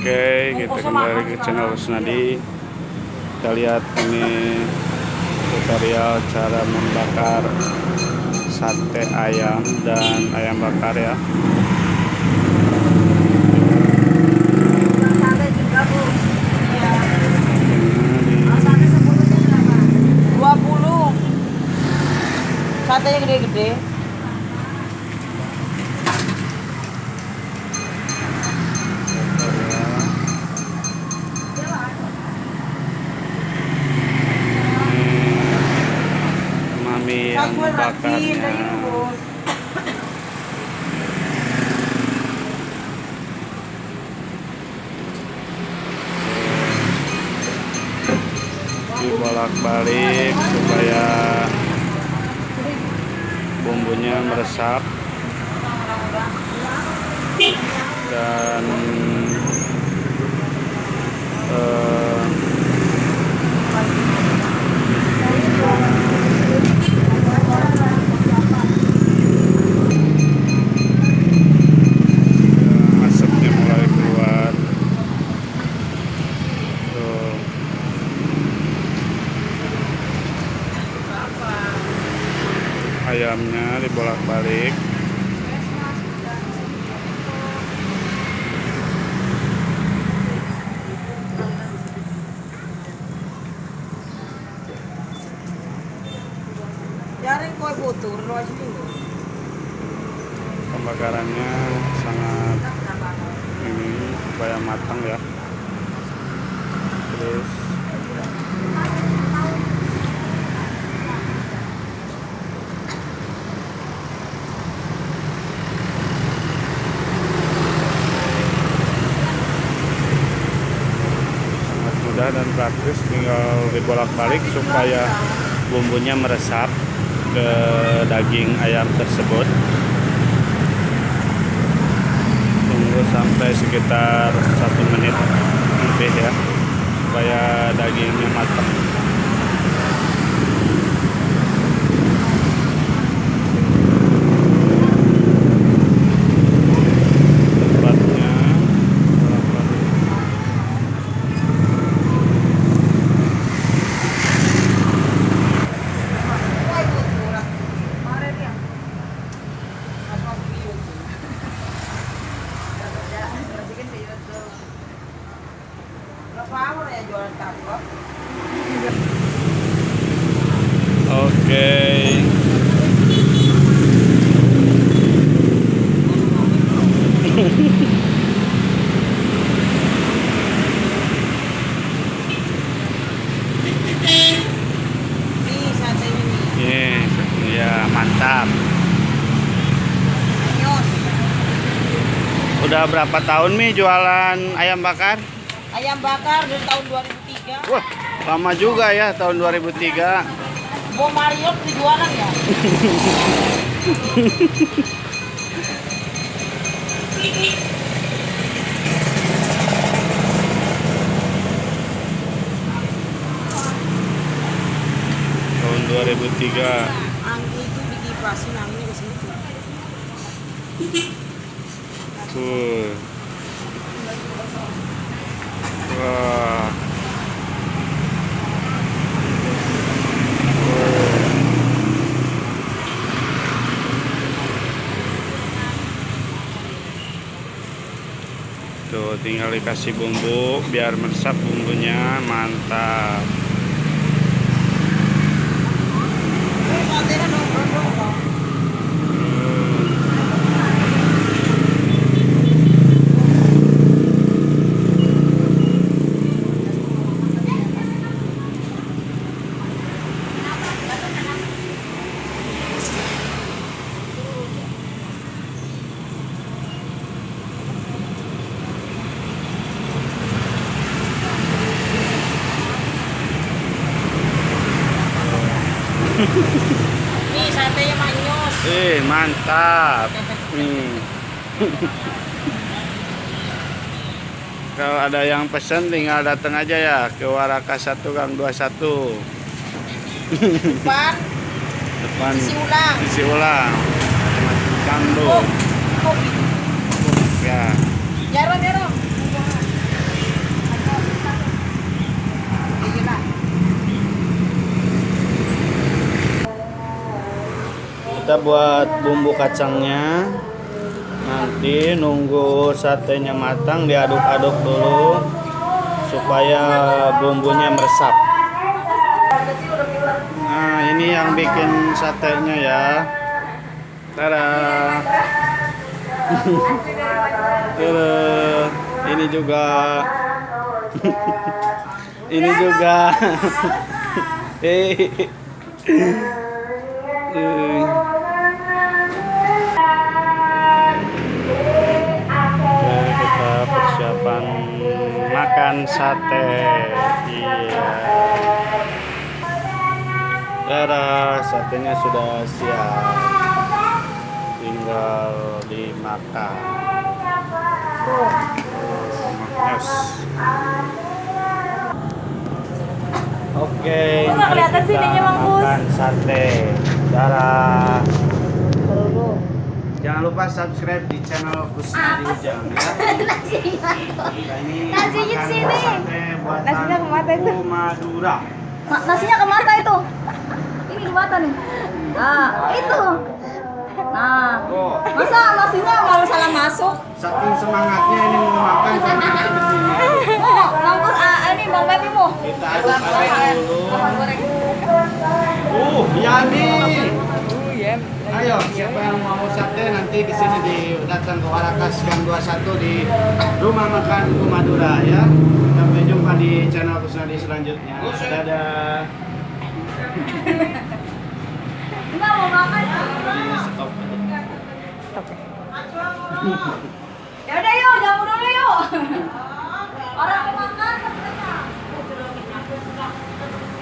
Oke, kita kembali ke channel Rusnadi. Kita lihat ini tutorial cara membakar sate ayam dan ayam bakar ya. Sate juga Bu. Iya. Ini Sate 10-nya berapa? 20. Satenya gede-gede. mami yang membakarnya. Dibolak-balik supaya bumbunya meresap dan asapnya mulai keluar. Tuh. Ayamnya dibolak-balik. Jaring kue butur, lu aja dulu. Pembakarannya sangat ini supaya matang ya. Terus sangat mudah dan praktis, tinggal dibolak-balik supaya bumbunya meresap ke daging ayam tersebut. Tunggu sampai sekitar 1 menit lebih ya, supaya dagingnya matang. Tempatnya bolak-balik. Kue butur. Kemarin ya. Apa video tuh? Ya, masukin ke YouTube. Berapa awal ya jualan kaplok? Oke. Nih satenya nih. Ya mantap. Anyos. Udah berapa tahun Mi jualan ayam bakar? Ayam bakar dari tahun 2003. Wah, lama juga ya, tahun 2003. Bo Mario jualan ya? Tahun 2003. Anggi itu dikipasin anginnya ke situ. Tuh. Wah. Tuh, tinggal dikasih bumbu biar meresap bumbunya, mantap. Satenya dong. Nih satenya manyos. Mantap. Kalau ada yang pesen tinggal datang aja ya ke Waraka 1 Gang 21. Depan Depan isi ulang. isi ulang. Kang Oh, ya. Jarang. kita buat bumbu kacangnya. Nanti nunggu satenya matang diaduk-aduk dulu supaya bumbunya meresap. Nah, ini yang bikin satenya ya. Tada. Ini juga. Ini juga. Kita persiapan makan sate. Iya. Satenya sudah siap. Tinggal dimakan. Yes. Oke, nggak kelihatan mari sininya, kita Mang Bus. makan sate. Darah. Jangan lupa subscribe di channel Kusnadi Ujang ya. Kita ini Nasinya makan sini. sate buatan Nasinya ke mata itu. Madura. Nasinya ke mata itu. Ini di mata nih. Nah, itu. Nah, Oh, masa nasinya mau salah masuk? saking semangatnya ini mau makan sampai ke sini. Oh, nangkut ini Bang Pepi mau. Kita aduk-aduk dulu. Goreng. Yani. Ayo, siapa yang mau sate nanti di sini datang ke Warakas Gang 21 di Rumah Makan Bu Madura ya. Sampai jumpa di channel Kusnadi selanjutnya. Dadah. Enggak mau makan. Stop. Stop.